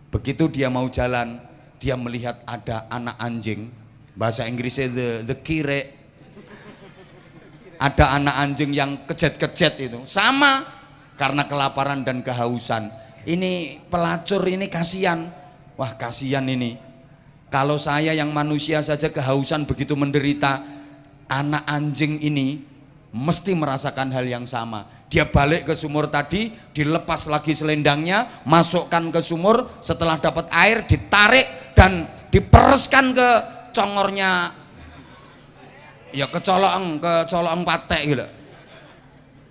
Begitu dia mau jalan, dia melihat ada anak anjing, bahasa Inggrisnya the kire, ada anak anjing yang kejet-kejet itu, sama karena kelaparan dan kehausan. Ini pelacur ini kasihan, wah kasihan ini. Kalau saya yang manusia saja kehausan begitu menderita, anak anjing ini mesti merasakan hal yang sama. Dia balik ke sumur tadi, dilepas lagi selendangnya, masukkan ke sumur, setelah dapat air ditarik dan dipereskan ke congornya, ya ke colong patek gitu.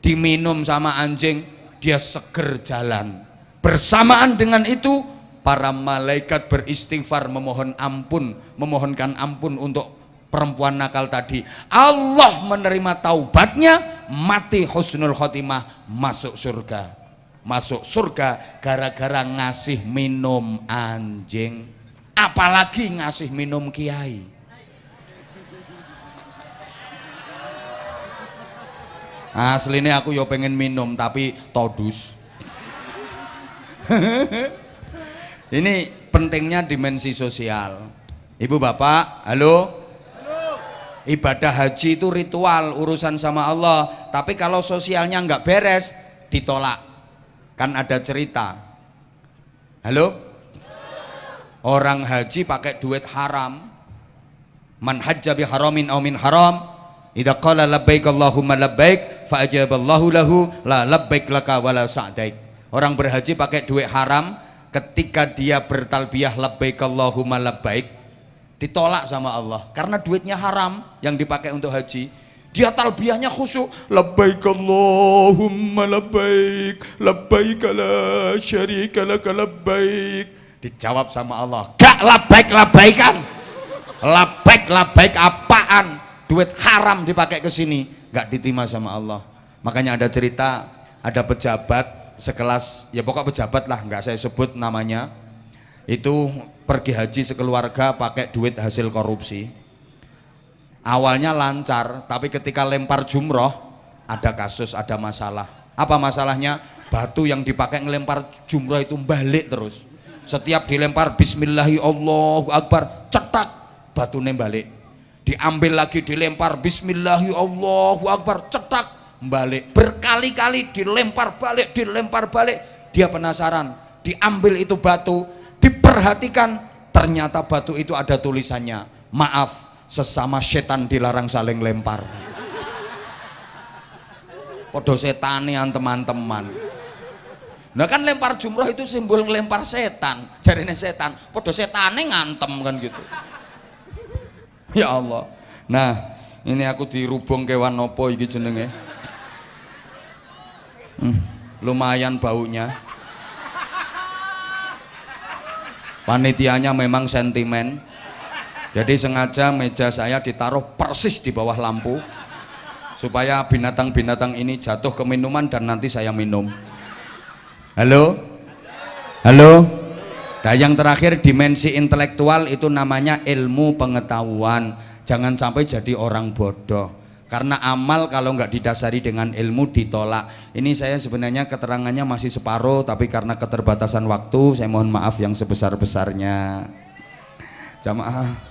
Diminum sama anjing, dia seger jalan. Bersamaan dengan itu para malaikat beristighfar memohonkan ampun untuk perempuan nakal tadi. Allah menerima taubatnya, mati husnul khotimah, masuk surga. Masuk surga gara-gara ngasih minum anjing, apalagi ngasih minum kiai. Aslinya aku yo pengen minum tapi todus. Ini pentingnya dimensi sosial. Ibu bapak, halo? Ibadah haji itu ritual, urusan sama Allah. Tapi kalau sosialnya nggak beres, ditolak. Kan ada cerita. Halo? Orang haji pakai duit haram. Man hajja bi haramin aw min haram, idza qala labbaik Allahumma labbaik fa ajaballahu lahu la labbaik laka wala sa'daik. Orang berhaji pakai duit haram, ketika dia bertalbiyah labbaik Allahumma labbaik, ditolak sama Allah karena duitnya haram yang dipakai untuk haji. Dia talbiyahnya khusyuk, labbaik Allahumma labbaik labbaik la syarika laka labbaik. Dijawab sama Allah, gak labbaik-labbaikan. Labbaik apaan? Duit haram dipakai ke sini, gak diterima sama Allah. Makanya ada cerita, ada pejabat sekelas, ya pokok pejabat lah, nggak saya sebut namanya, itu pergi haji sekeluarga pakai duit hasil korupsi. Awalnya lancar, tapi ketika lempar jumroh ada kasus, ada masalah. Apa masalahnya? Batu yang dipakai ngelempar jumroh itu balik terus. Setiap dilempar bismillahi Allahu akbar, cetak batunya balik. Diambil lagi dilempar bismillahi Allahu akbar, cetak balik. Berkali-kali dilempar balik, dia penasaran, diambil itu batu, diperhatikan, ternyata batu itu ada tulisannya, maaf, sesama setan dilarang saling lempar. Podo setanian teman-teman. Nah kan lempar jumroh itu simbol ngelempar setan, jarine setan, podo setane ngantem kan gitu. Ya Allah. Nah ini aku dirubung kewan nopo iki jenenge. Lumayan baunya. Panitianya memang sentimen, jadi sengaja meja saya ditaruh persis di bawah lampu supaya binatang-binatang ini jatuh ke minuman dan nanti saya minum. Halo? Halo? Nah yang terakhir dimensi intelektual itu namanya ilmu pengetahuan. Jangan sampai jadi orang bodoh. karena amal kalau nggak didasari dengan ilmu ditolak. Ini saya sebenarnya keterangannya masih separuh, tapi karena keterbatasan waktu saya mohon maaf yang sebesar-besarnya. Jamaah